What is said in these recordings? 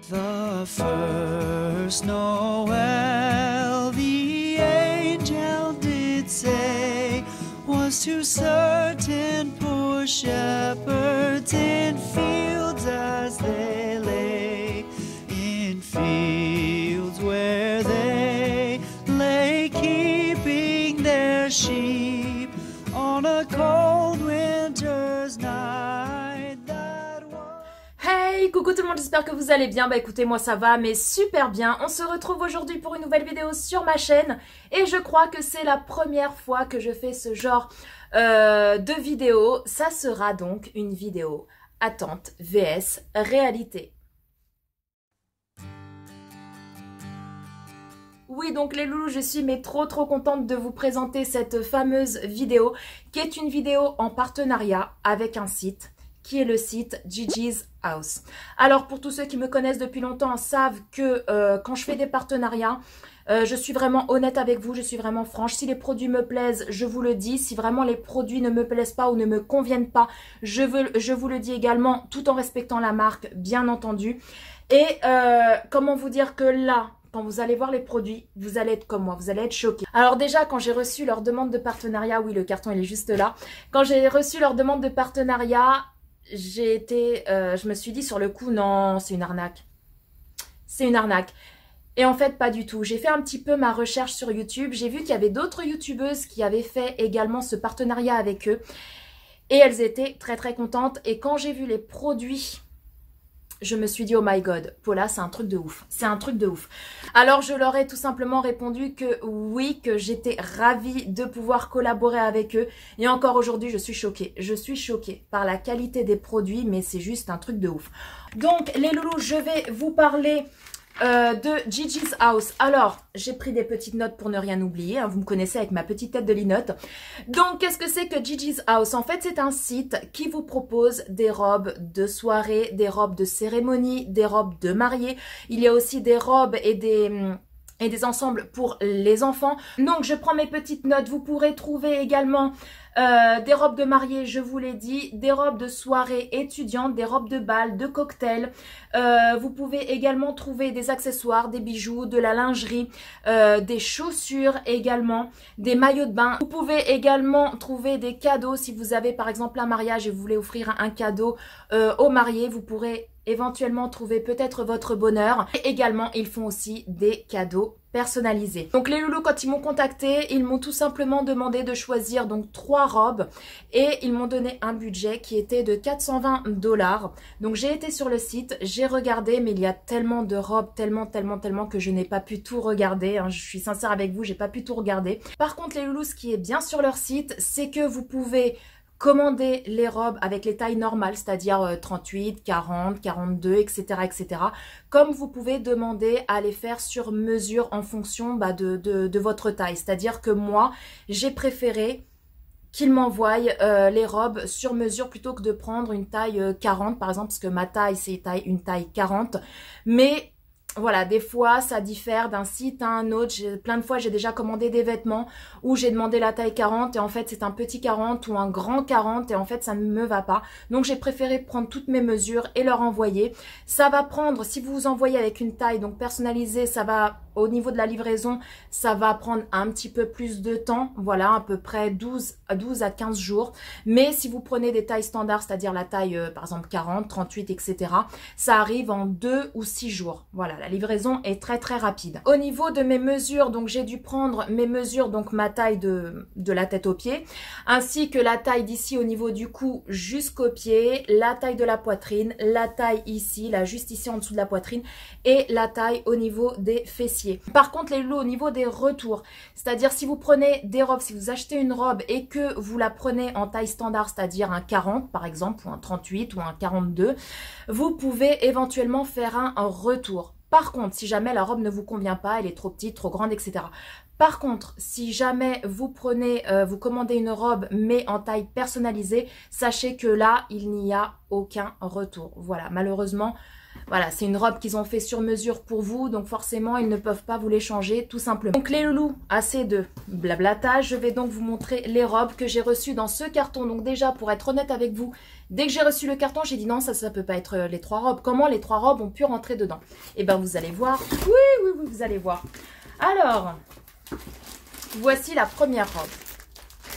The first Noel, the angel did say, was to certain poor shepherds in fields as they lay, in fields where they lay keeping their sheep on a cold winter's night. Hey, coucou tout le monde, j'espère que vous allez bien. Bah écoutez, moi ça va, mais super bien. On se retrouve aujourd'hui pour une nouvelle vidéo sur ma chaîne. Et je crois que c'est la première fois que je fais ce genre de vidéo. Ça sera donc une vidéo attente vs réalité. Oui, donc les loulous, je suis trop contente de vous présenter cette fameuse vidéo qui est une vidéo en partenariat avec un site qui est le site Gigi's House. Alors pour tous ceux qui me connaissent depuis longtemps savent que quand je fais des partenariats, je suis vraiment honnête avec vous, je suis vraiment franche. Si les produits me plaisent, je vous le dis. Si vraiment les produits ne me plaisent pas ou ne me conviennent pas, je vous le dis également, tout en respectant la marque, bien entendu. Et comment vous dire que là, quand vous allez voir les produits, vous allez être comme moi, vous allez être choqués. Alors déjà, quand j'ai reçu leur demande de partenariat, oui, le carton il est juste là. Quand j'ai reçu leur demande de partenariat, je me suis dit sur le coup, non, c'est une arnaque. C'est une arnaque. Et en fait, pas du tout. J'ai fait un petit peu ma recherche sur YouTube. J'ai vu qu'il y avait d'autres youtubeuses qui avaient fait également ce partenariat avec eux. Et elles étaient très contentes. Et quand j'ai vu les produits, je me suis dit, oh my god, Paula, c'est un truc de ouf. C'est un truc de ouf. Alors, je leur ai tout simplement répondu que oui, que j'étais ravie de pouvoir collaborer avec eux. Et encore aujourd'hui, je suis choquée. Je suis choquée par la qualité des produits, mais c'est juste un truc de ouf. Donc, les loulous, je vais vous parler de Gigi's House. Alors, j'ai pris des petites notes pour ne rien oublier, hein, vous me connaissez avec ma petite tête de linotte. Donc, qu'est-ce que c'est que Gigi's House? En fait, c'est un site qui vous propose des robes de soirée, des robes de cérémonie, des robes de mariée. Il y a aussi des robes et des ensembles pour les enfants. Donc, je prends mes petites notes. Vous pourrez trouver également des robes de mariée, je vous l'ai dit, des robes de soirée étudiantes, des robes de bal, de cocktail. Vous pouvez également trouver des accessoires, des bijoux, de la lingerie, des chaussures également, des maillots de bain. Vous pouvez également trouver des cadeaux si vous avez par exemple un mariage et vous voulez offrir un cadeau au marié. Vous pourrez éventuellement trouver peut-être votre bonheur. Et également, ils font aussi des cadeaux personnalisés. Donc les loulous, quand ils m'ont contacté, ils m'ont tout simplement demandé de choisir donc 3 robes et ils m'ont donné un budget qui était de 420 $. Donc j'ai été sur le site, j'ai regardé, mais il y a tellement de robes, tellement que je n'ai pas pu tout regarder, hein. Je suis sincère avec vous, j'ai pas pu tout regarder. Par contre, les loulous, ce qui est bien sur leur site, c'est que vous pouvez commander les robes avec les tailles normales, c'est-à-dire 38, 40, 42, etc., etc. Comme vous pouvez demander à les faire sur mesure en fonction de votre taille. C'est-à-dire que moi, j'ai préféré qu'ils m'envoient les robes sur mesure plutôt que de prendre une taille 40, par exemple, parce que ma taille, c'est une taille 40. Mais voilà, des fois, ça diffère d'un site à un autre. Plein de fois, j'ai déjà commandé des vêtements où j'ai demandé la taille 40 et en fait, c'est un petit 40 ou un grand 40 et en fait, ça ne me va pas. Donc, j'ai préféré prendre toutes mes mesures et leur envoyer. Ça va prendre, si vous vous envoyez avec une taille donc personnalisée, ça va, au niveau de la livraison, ça va prendre un petit peu plus de temps. Voilà, à peu près 12 à 15 jours. Mais si vous prenez des tailles standards, c'est-à-dire la taille, par exemple, 40, 38, etc., ça arrive en 2 ou 6 jours. Voilà, la livraison est très rapide. Au niveau de mes mesures, donc j'ai dû prendre mes mesures, donc ma taille de la tête aux pieds, ainsi que la taille d'ici au niveau du cou jusqu'au pied, la taille de la poitrine, la taille ici, là juste ici en dessous de la poitrine, et la taille au niveau des fessiers. Par contre, les lots au niveau des retours, c'est-à-dire si vous prenez des robes, si vous achetez une robe et que vous la prenez en taille standard, c'est-à-dire un 40 par exemple, ou un 38 ou un 42, vous pouvez éventuellement faire un retour. Par contre, si jamais la robe ne vous convient pas, elle est trop petite, trop grande, etc. Par contre, si jamais vous vous commandez une robe mais en taille personnalisée, sachez que là, il n'y a aucun retour. Voilà, malheureusement, Voilà, c'est une robe qu'ils ont fait sur mesure pour vous, donc forcément, ils ne peuvent pas vous les changer, tout simplement. Donc les loulous, assez de blablatage, je vais donc vous montrer les robes que j'ai reçues dans ce carton. Donc déjà, pour être honnête avec vous, dès que j'ai reçu le carton, j'ai dit non, ça peut pas être les 3 robes. Comment les 3 robes ont pu rentrer dedans? Eh bien, vous allez voir. Oui, vous allez voir. Alors, voici la première robe.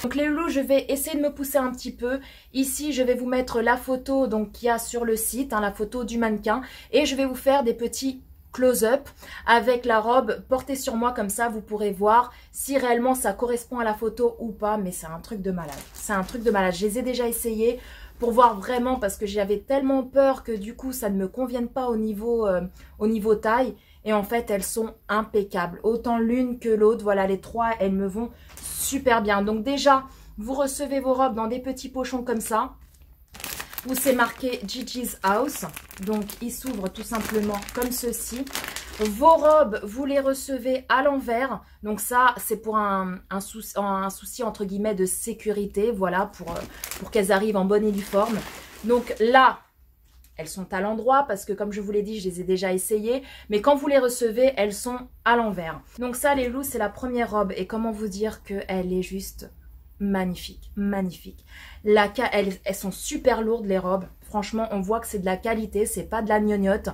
Donc les loulous, je vais essayer de me pousser un petit peu. Ici, je vais vous mettre la photo donc qu'il y a sur le site, hein, la photo du mannequin. Et je vais vous faire des petits close-up avec la robe portée sur moi. Comme ça, vous pourrez voir si réellement ça correspond à la photo ou pas. Mais c'est un truc de malade. C'est un truc de malade. Je les ai déjà essayés pour voir vraiment parce que j'avais tellement peur que du coup, ça ne me convienne pas au niveau taille. Et en fait, elles sont impeccables. Autant l'une que l'autre. Voilà, les 3, elles me vont super bien. Donc déjà, vous recevez vos robes dans des petits pochons comme ça, où c'est marqué Gigi's House. Donc, ils s'ouvrent tout simplement comme ceci. Vos robes, vous les recevez à l'envers. Donc ça, c'est pour un souci entre guillemets de sécurité. Voilà, pour qu'elles arrivent en bonne et due forme. Donc là, elles sont à l'endroit parce que comme je vous l'ai dit, je les ai déjà essayées. Mais quand vous les recevez, elles sont à l'envers. Donc ça, les loulous, c'est la première robe. Et comment vous dire qu'elle est juste magnifique, magnifique. Elles sont super lourdes, les robes. Franchement, on voit que c'est de la qualité, c'est pas de la gnognotte.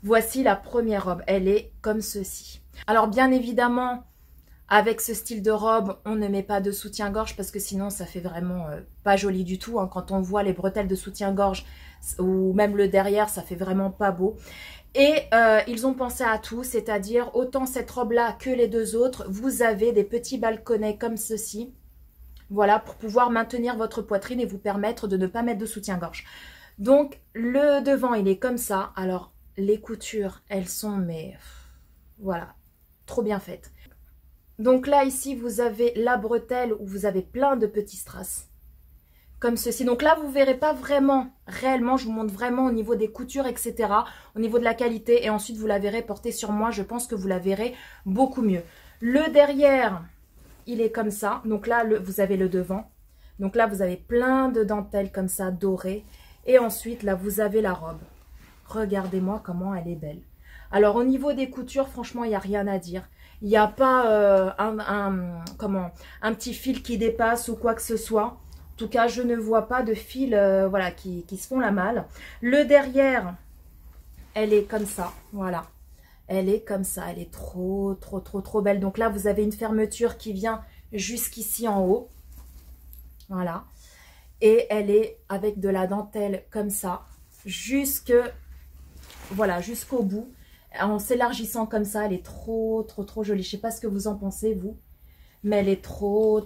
Voici la première robe. Elle est comme ceci. Alors bien évidemment, avec ce style de robe, on ne met pas de soutien-gorge parce que sinon, ça fait vraiment pas joli du tout. Hein. Quand on voit les bretelles de soutien-gorge ou même le derrière, ça fait vraiment pas beau. Et ils ont pensé à tout, c'est-à-dire autant cette robe-là que les 2 autres, vous avez des petits balconnets comme ceci. Voilà, pour pouvoir maintenir votre poitrine et vous permettre de ne pas mettre de soutien-gorge. Donc, le devant, il est comme ça. Alors, les coutures, elles sont, mais voilà, trop bien faites. Donc là, ici, vous avez la bretelle où vous avez plein de petits strass. Comme ceci. Donc là, vous ne verrez pas vraiment, réellement, je vous montre vraiment au niveau des coutures, etc. Au niveau de la qualité. Et ensuite, vous la verrez portée sur moi. Je pense que vous la verrez beaucoup mieux. Le derrière, il est comme ça. Donc là, vous avez le devant. Donc là, vous avez plein de dentelles comme ça, dorées. Et ensuite, là, vous avez la robe. Regardez-moi comment elle est belle. Alors, au niveau des coutures, franchement, il n'y a rien à dire. Il n'y a pas un petit fil qui dépasse ou quoi que ce soit. En tout cas, je ne vois pas de fil voilà, qui se font la malle. Le derrière, elle est comme ça. Voilà. Elle est comme ça. Elle est trop belle. Donc là, vous avez une fermeture qui vient jusqu'ici en haut. Voilà. Et elle est avec de la dentelle comme ça. Voilà, jusqu'au bout. En s'élargissant comme ça, elle est trop jolie. Je ne sais pas ce que vous en pensez, vous. Mais elle est trop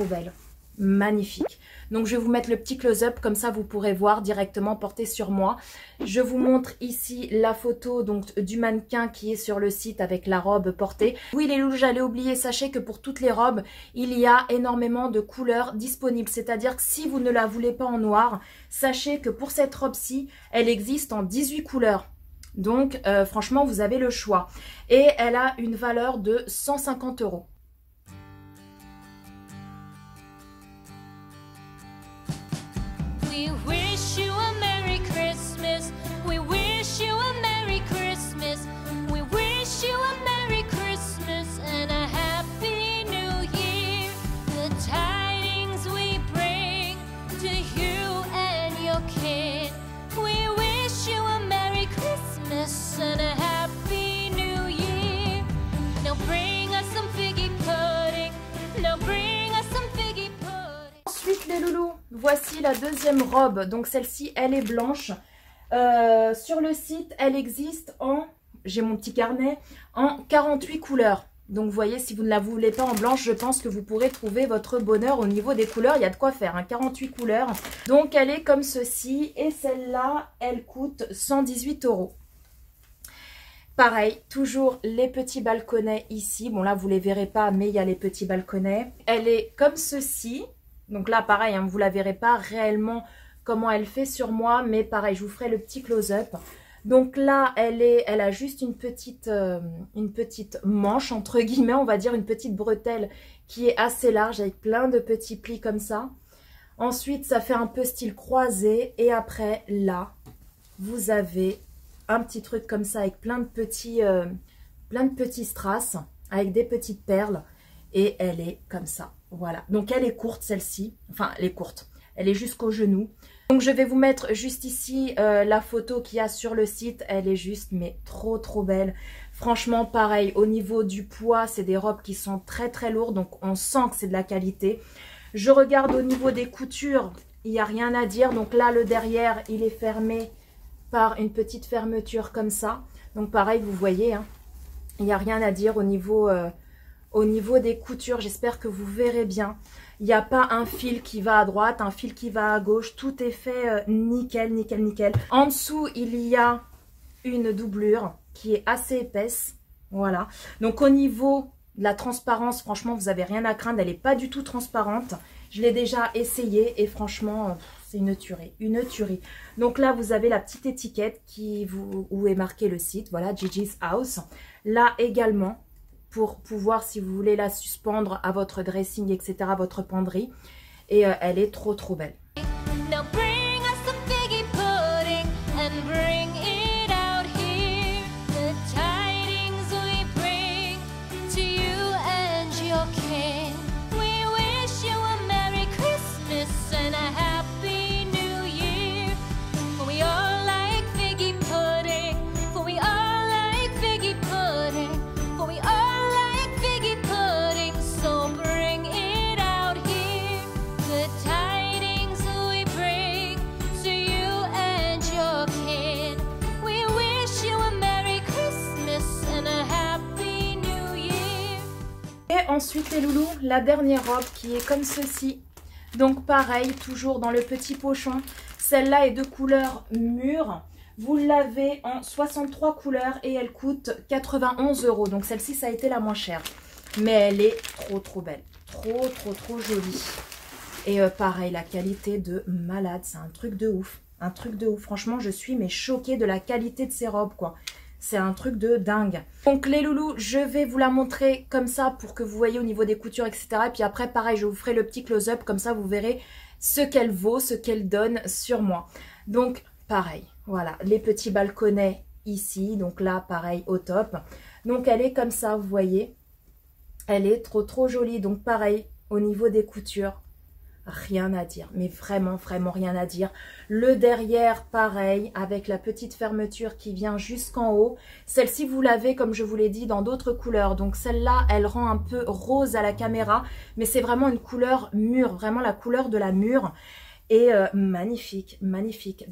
belle. Magnifique. Donc, je vais vous mettre le petit close-up. Comme ça, vous pourrez voir directement porté sur moi. Je vous montre ici la photo donc du mannequin qui est sur le site avec la robe portée. Oui, les loulous, j'allais oublier. Sachez que pour toutes les robes, il y a énormément de couleurs disponibles. C'est-à-dire que si vous ne la voulez pas en noir, sachez que pour cette robe-ci, elle existe en 18 couleurs. Donc, franchement, vous avez le choix. Et elle a une valeur de 150 €. We wish you a Merry Christmas. We wish you a Merry Christmas. We wish you a Merry Christmas and a Happy New Year. The tidings we bring to you and your kin. We wish you a Merry Christmas and a Happy New Year. Now bring us some figgy pudding. Now bring us some figgy pudding. Ensuite, les loulous, voici la deuxième robe. Donc celle-ci, elle est blanche. Sur le site, elle existe en, j'ai mon petit carnet, en 48 couleurs. Donc vous voyez, si vous ne la voulez pas en blanche, je pense que vous pourrez trouver votre bonheur au niveau des couleurs. Il y a de quoi faire, hein, 48 couleurs. Donc elle est comme ceci. Et celle-là, elle coûte 118 €. Pareil, toujours les petits balconnets ici. Bon là, vous ne les verrez pas, mais il y a les petits balconnets. Elle est comme ceci. Donc là, pareil, hein, vous ne la verrez pas réellement comment elle fait sur moi. Mais pareil, je vous ferai le petit close-up. Donc là, elle a juste une petite manche, entre guillemets, on va dire, une petite bretelle qui est assez large avec plein de petits plis comme ça. Ensuite, ça fait un peu style croisé. Et après, là, vous avez un petit truc comme ça avec plein de petits strass, avec des petites perles. Et elle est comme ça, voilà. Donc elle est courte celle-ci, enfin elle est courte, elle est jusqu'au genou. Donc je vais vous mettre juste ici la photo qu'il y a sur le site. Elle est juste mais trop belle. Franchement pareil, au niveau du poids, c'est des robes qui sont très lourdes. Donc on sent que c'est de la qualité. Je regarde au niveau des coutures, il n'y a rien à dire. Donc là le derrière, il est fermé par une petite fermeture comme ça. Donc pareil, vous voyez, hein, il n'y a rien à dire au niveau des coutures. J'espère que vous verrez bien. Il n'y a pas un fil qui va à droite, un fil qui va à gauche. Tout est fait nickel. En dessous, il y a une doublure qui est assez épaisse. Voilà. Donc au niveau de la transparence, franchement, vous n'avez rien à craindre. Elle n'est pas du tout transparente. Je l'ai déjà essayé et franchement, c'est une tuerie. Donc là, vous avez la petite étiquette où est marqué le site. Voilà, Gigi's House. Là également, pour pouvoir, si vous voulez la suspendre à votre dressing, etc., votre penderie. Et elle est trop belle. Now bring us some figgy pudding and bring it out here. The tidings we bring to you and your kin. We wish you a Merry Christmas and a Happy New Year. For we all like figgy pudding. For we all like figgy pudding. For we all like figgy pudding. So bring it out here. The tidings we bring to you and your kin. We wish you a Merry Christmas and a Happy New Year. Et ensuite les loulous, la dernière robe qui est comme ceci. Donc pareil, toujours dans le petit pochon. Celle-là est de couleur mûre. Vous l'avez en 63 couleurs et elle coûte 91 €. Donc celle-ci, ça a été la moins chère. Mais elle est trop belle. Trop jolie. Et pareil, la qualité de malade. C'est un truc de ouf. Franchement, je suis mais choquée de la qualité de ces robes, quoi. C'est un truc de dingue. Donc les loulous, je vais vous la montrer comme ça pour que vous voyez au niveau des coutures, etc. Et puis après, pareil, je vous ferai le petit close-up. Comme ça, vous verrez ce qu'elle vaut, ce qu'elle donne sur moi. Donc, pareil, voilà. Les petits balconnets ici. Donc là, pareil, au top. Donc, elle est comme ça, vous voyez. Elle est trop jolie. Donc, pareil, au niveau des coutures. Rien à dire, mais vraiment rien à dire. Le derrière, pareil, avec la petite fermeture qui vient jusqu'en haut. Celle-ci, vous l'avez, comme je vous l'ai dit, dans d'autres couleurs. Donc celle-là, elle rend un peu rose à la caméra, mais c'est vraiment une couleur mûre, vraiment la couleur de la mûre. Et magnifique.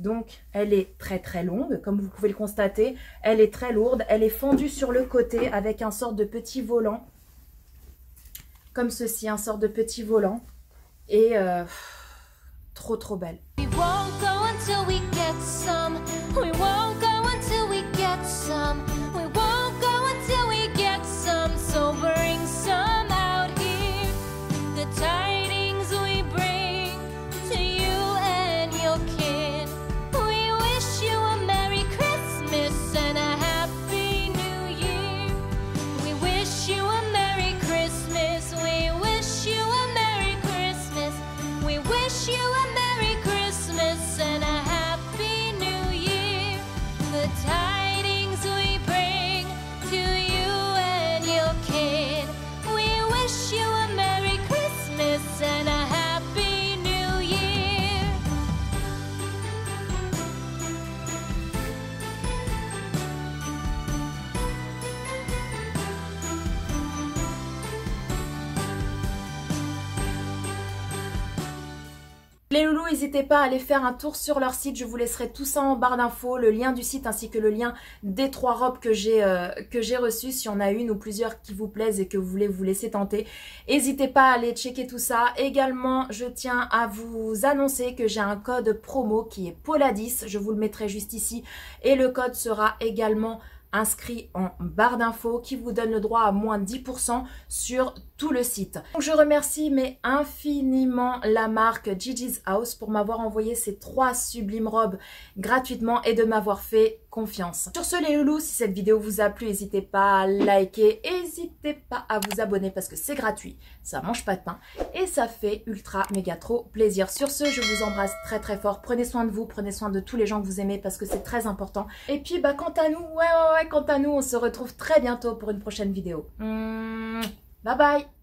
Donc, elle est très longue, comme vous pouvez le constater. Elle est très lourde, elle est fendue sur le côté avec un sort de petit volant. Comme ceci, un sort de petit volant. Et trop belle. We won't go until we get some. We won't go until we get some. We won't go until we get some. So bring some out here. The tidings we bring to you and your kin. We wish you a Merry Christmas and a Happy New Year. We wish you a Merry Christmas. We wish you a Merry Christmas. We wish you a Merry Christmas and a Happy New Year. The tidings we bring to you and your kin. We wish you a Merry Christmas and a Happy New Year. Les loulous, n'hésitez pas à aller faire un tour sur leur site. Je vous laisserai tout ça en barre d'infos, le lien du site ainsi que le lien des 3 robes que j'ai reçues. Si on a une ou plusieurs qui vous plaisent et que vous voulez vous laisser tenter, n'hésitez pas à aller checker tout ça. Également, je tiens à vous annoncer que j'ai un code promo qui est Paula10. Je vous le mettrai juste ici. Et le code sera également inscrit en barre d'infos qui vous donne le droit à moins 10% sur tout le site. Donc je remercie mais infiniment la marque Gigi's House pour m'avoir envoyé ces 3 sublimes robes gratuitement et de m'avoir fait confiance. Sur ce les loulous, si cette vidéo vous a plu, n'hésitez pas à liker, n'hésitez pas à vous abonner parce que c'est gratuit, ça mange pas de pain et ça fait ultra méga trop plaisir. Sur ce, je vous embrasse très très fort, prenez soin de vous, prenez soin de tous les gens que vous aimez parce que c'est très important. Et puis bah quant à nous, quant à nous, on se retrouve très bientôt pour une prochaine vidéo. Bye bye.